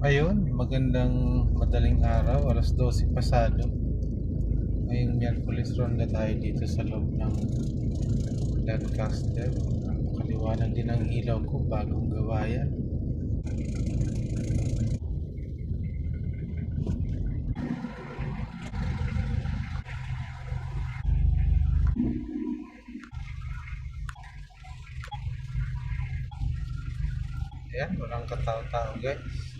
Ayun, magandang madaling araw, alas 12 pasado. Ngayong Miyerkules ronda tayo dito sa loob ng Lancaster. Napakaliwanag din ang ilaw ko, bagong gawa yan. Ayan, walang katao-tao guys.